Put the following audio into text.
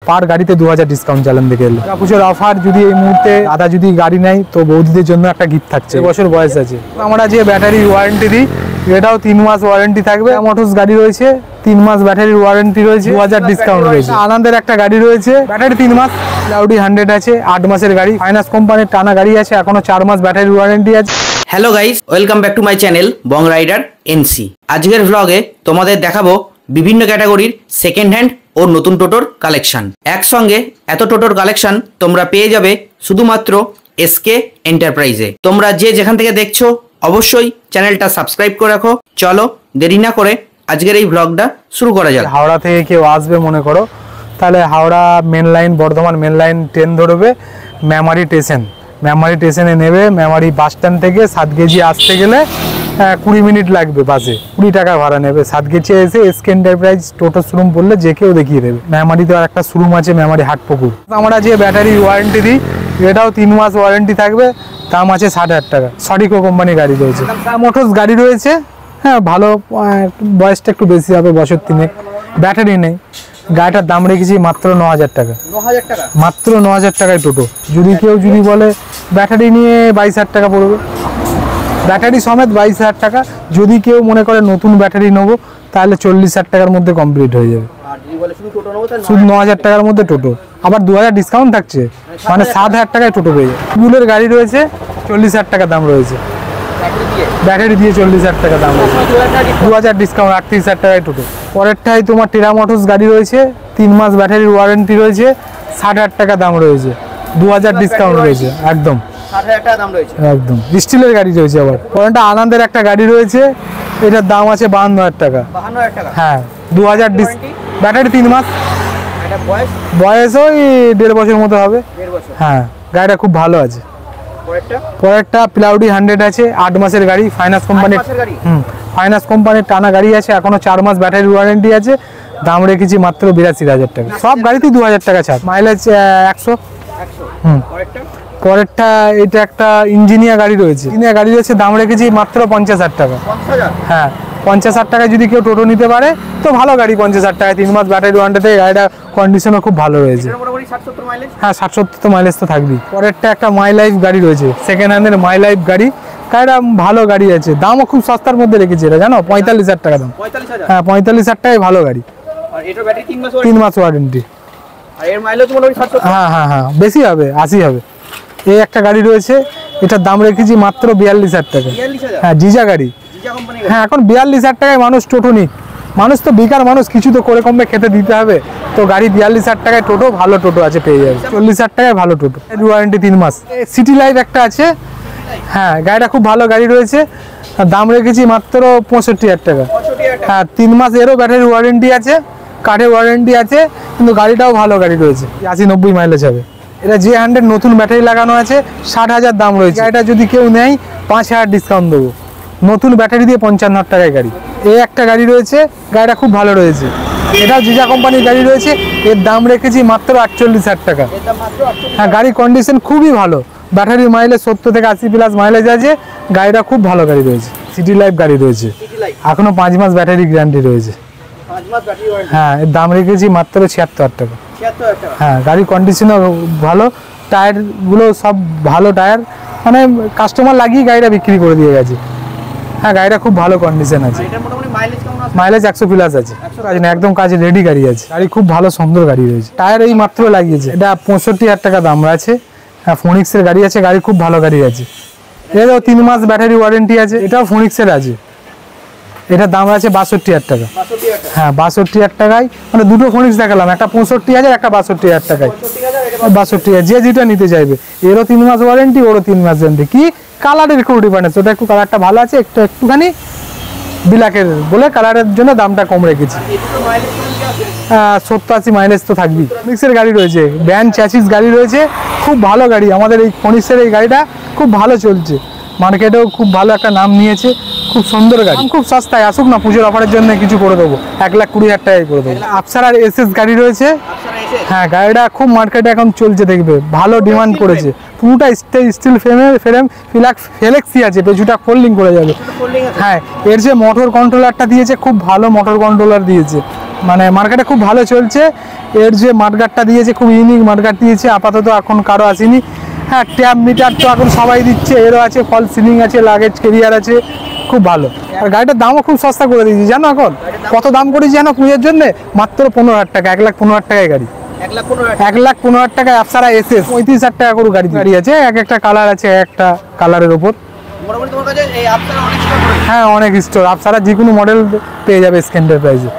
পার গাড়িতে 2000 ডিসকাউন্ট চালান দেখে এলো। পুজোর অফার যদি এই মুহূর্তে আদা যদি গাড়ি নেয় তো বৌদিদের জন্য একটা গিফট থাকছে, বছর বয়স আছে। আমরা যে ব্যাটারি ওয়ারেন্টি দিই এটাও 3 মাস ওয়ারেন্টি থাকবে। মোটরস গাড়ি রয়েছে 3 মাস ব্যাটারির ওয়ারেন্টি রয়েছে, 2000 ডিসকাউন্ট রয়েছে। আনন্দের একটা গাড়ি রয়েছে ব্যাটারি 3 মাস, অডি 100 আছে 8 মাসের গাড়ি, ফাইন্যান্স কোম্পানির টানা গাড়ি আছে, এখনো 4 মাস ব্যাটারির ওয়ারেন্টি আছে। Hello guys, welcome back to my channel Bong Rider NC. আজকের ভ্লগে তোমাদের দেখাবো বিভিন্ন ক্যাটাগরির সেকেন্ড হ্যান্ড ও নতুন টোটোর কালেকশন। একসঙ্গে এত টোটোর কালেকশন তোমরা পেয়ে যাবে শুধুমাত্র এসকে এন্টারপ্রাইজে। তোমরা যে যেখান থেকে দেখছো অবশ্যই চ্যানেলটা সাবস্ক্রাইব করে রাখো। চলো দেরি না করে আজকের এই ভ্লগটা শুরু করা যাক। হাওড়া থেকে কেউ আসবে মনে করো, তাহলে Howrah main line, Bardhaman main line train ধরবে, মেমারি স্টেশনে নেবে। মেমারি বাস স্ট্যান্ড থেকে সাতগেজি আসতে গেলে 20 মিনিট লাগবে, বাসে 20 টাকা ভাড়া নেবে। সাতগেজি এসে এসকে এন্টারপ্রাইজ টোটো শোরুম বললে যে কেউ দেখিয়ে দেবে। মেমারিতে আর একটা শোরুম আছে, মেমারি হাটপুকুর। আমরা যে ব্যাটারি ওয়ারেন্টি দিই এটাও 3 মাস ওয়ারেন্টি থাকবে, দাম আছে 60,000 টাকা। সডিকো কোম্পানি গাড়ি রয়েছে, মোটরস গাড়ি রয়েছে। হ্যাঁ, ভালো, বয়সটা একটু বেশি হবে, বছর 3। ব্যাটারি নেই, গাড়িটার দাম রেখেছি মাত্র 9,000 টাকা। মাত্র 9,000 টাকায় টোটো। যদি কেউ বলে ব্যাটারি নিয়ে 22,000 টাকা পড়বে, ব্যাটারি সমেত 22,000 টাকা। যদি কেউ মনে করে নতুন ব্যাটারি নেবো তাহলে 40,000 টাকার মধ্যে কমপ্লিট হয়ে যাবে। শুধু 9,000 টাকার মধ্যে টোটো, আবার 2000 ডিসকাউন্ট থাকছে, মানে 7,000 টাকায় টোটো পেয়ে যাবে। বুলের গাড়ি রয়েছে 40,000 টাকা দাম রয়েছে, ব্যাটারি দিয়ে 40,000 টাকা দাম রয়েছে, 2000 ডিসকাউন্ট, 38,000 টাকায় টোটো। পরেরটাই তোমার টেরা মোটরস গাড়ি রয়েছে, 3 মাস ব্যাটারির ওয়ারেন্টি রয়েছে, 60,000 টাকা দাম রয়েছে, 2000 ডিসকাউন্ট রয়েছে, একদম একদম স্টিলের গাড়ি রয়েছে। আবার পরেরটা আনন্দের একটা গাড়ি রয়েছে, এটার দাম আছে 52,000 টাকা। হ্যাঁ, 2000 ব্যাটারি 3 মাস, বয়স ওই 1.5 বছর মতো হবে। হ্যাঁ, গাড়িটা খুব ভালো আছে। পরেরটা প্লাউডি 100 আছে, 8 মাসের গাড়ি, ফাইন্যান্স কোম্পানির। ফাইন্যান্স কোম্পানির টানা গাড়ি আছে, এখনো 4 মাস ব্যাটারি ওয়ারেন্টি আছে, দাম রেখেছি মাত্র 82,000 টাকা। সব গাড়িতেই 2000 টাকা ছাড়, মাইলেজ 100। পরেরটা এটা একটা ইঞ্জিনিয়ার গাড়ি রয়েছে, দাম রেখেছি মাত্র 50,000 টাকা। হ্যাঁ, 50,000 টাকায় যদি কেউ টোটো নিতে পারে তো ভালো গাড়ি। 50,000 টাকায় 3 মাস ব্যাটারি ওয়ারেন্টিতে গাড়িটা কন্ডিশনও খুব ভালো রয়েছে। হ্যাঁ, 60-70 তো মাইলেজ তো থাকবেই। পরেরটা একটা মাই লাইফ গাড়ি রয়েছে, সেকেন্ড হ্যান্ডের মাই লাইফ গাড়ি। গাড়িটা ভালো গাড়ি আছে, দামও খুব সস্তার মধ্যে রেখেছে এটা, জানো 45,000 টাকা দাম। হ্যাঁ, 45,000 টাকায় ভালো গাড়ি, 3 মাস ওয়ারেন্টি। হ্যাঁ হ্যাঁ হ্যাঁ, বেশি হবে, 80 হবে। এই একটা গাড়ি রয়েছে, এটার দাম রেখেছি মাত্র 42,000 টাকা। হ্যাঁ, জিজা গাড়ি। হ্যাঁ, এখন 42,000 টাকায় মানুষ টোটো নিক, মানুষ তো বেকার মানুষ, কিছু তো করে কমবে খেতে দিতে হবে। তো গাড়ি 42,000 টাকায় টোটো, ভালো টোটো আছে, পেয়ে যাবে। 40,000 টাকায় ভালো টোটো, ওয়ারেন্টি 3 মাস। সিটি লাইফ একটা আছে। হ্যাঁ, গাড়িটা খুব ভালো গাড়ি রয়েছে, দাম রেখেছি মাত্র 65,000 টাকা। হ্যাঁ, 3 মাস এরও ব্যাটারি ওয়ারেন্টি আছে, কাঠের ওয়ারেন্টি আছে, কিন্তু গাড়িটাও ভালো গাড়ি রয়েছে, 80-90 মাইলেজ হবে। এটা J100 নতুন ব্যাটারি লাগানো আছে, 60,000 দাম রয়েছে। গাড়িটা যদি কেউ নেয় 5,000 ডিসকাউন্ট দেবো। নতুন ব্যাটারি দিয়ে 55,000 টাকায় গাড়ি। এই একটা গাড়ি রয়েছে, গাড়িটা খুব ভালো রয়েছে, এটাও জিজা কোম্পানির গাড়ি রয়েছে, এর দাম রেখেছি মাত্র 48,000 টাকা। হ্যাঁ, গাড়ির কন্ডিশন খুবই ভালো, ব্যাটারির মাইলেজ 70 থেকে 80 প্লাস মাইলেজ আছে, গাড়িটা খুব ভালো গাড়ি রয়েছে। সিটি লাইফ গাড়ি রয়েছে, এখনো 5 মাস ব্যাটারি গ্যারান্টি রয়েছে। হ্যাঁ, এর দাম রেখেছি মাত্র 76,000 টাকা। হ্যাঁ, গাড়ির কন্ডিশনও ভালো, টায়ারগুলো সব ভালো টায়ার, মানে কাস্টমার লাগিয়ে গাড়িটা বিক্রি করে দিয়ে গেছে। হ্যাঁ, গাড়িটা খুব ভালো কন্ডিশন আছে, মাইলেজ 100 প্লাস আছে, একদম কাজে রেডি গাড়ি আছে। গাড়ি খুব ভালো সুন্দর গাড়ি রয়েছে, টায়ার এই মাত্র লাগিয়েছে। এটা 65,000 টাকা দাম আছে। হ্যাঁ, ফোনিক্সের গাড়ি আছে, গাড়ি খুব ভালো গাড়ি আছে। এটাও 3 মাস ব্যাটারি ওয়ারেন্টি আছে, এটাও ফোনিক্সের আছে, এটার দাম আছে 62,000 টাকা। হ্যাঁ, 62,000 টাকায়, মানে দুটো ফোনিক্স দেখালাম, একটা 65,000, একটা 62,000 টাকায়। 62,000 যে যেটা নিতে চাইবে, এরও 3 মাস ওয়ারেন্টি, ওরও 3 মাস ওয়ারেন্টি। কি কালারের খুব ডিফারেন্স, ওটা একটু কালারটা ভালো আছে, একটুখানি ব্ল্যাকের বলে কালারের জন্য দামটা কম রেখেছি। 70-80 মাইলেজ তো থাকবেই। ফোনিক্সের গাড়ি রয়েছে, ভ্যান চ্যাসিস গাড়ি রয়েছে, খুব ভালো গাড়ি। আমাদের এই ফোনিক্সের এই গাড়িটা খুব ভালো চলছে, মার্কেটেও খুব ভালো একটা নাম নিয়েছে, খুব সুন্দর গাড়ি, খুব সস্তায়। আসুক না, পুজোর অফারের জন্য কিছু করে দেবো, 1,20,000 টাকায় করে দেবো। আফসারার এসএস গাড়ি রয়েছে। হ্যাঁ, গাড়িটা খুব মার্কেটে এখন চলছে, দেখবে ভালো ডিমান্ড করেছে। পুরোটা স্টিল ফ্রেম ফ্লেক্সি আছে, পেছুটা ফোল্ডিং করে যাবে। হ্যাঁ, এর যে মোটর কন্ট্রোলারটা দিয়েছে, খুব ভালো মোটর কন্ট্রোলার দিয়েছে, মানে মার্কেটে খুব ভালো চলছে। এর যে মাঠগাটটা দিয়েছে খুব ইউনিক মাঠগাট দিয়েছে, আপাতত এখন কারো আসেনি। হ্যাঁ, ট্যাব মিটার তো এখন সবাই দিচ্ছে, এরও আছে, ফল সিলিং আছে, লাগেজ ক্যারিয়ার আছে, খুব ভালো। আর গাড়িটার দামও খুব সস্তা করে দিয়েছি জানো। এখন কত দাম করেছি জানো পুজোর জন্য? মাত্র 15,000 টাকা, 1,15,000 টাকায় গাড়ি। 1,15,000 টাকায় অ্যাপসারা এসএস 35,000 টাকা করে গাড়ি আছে। এক একটা কালার আছে, একটা কালারের ওপর। হ্যাঁ, অনেক স্টোর, অ্যাপসারা যে কোনো মডেল পেয়ে যাবে স্ক্যান্ডার প্রাইসে।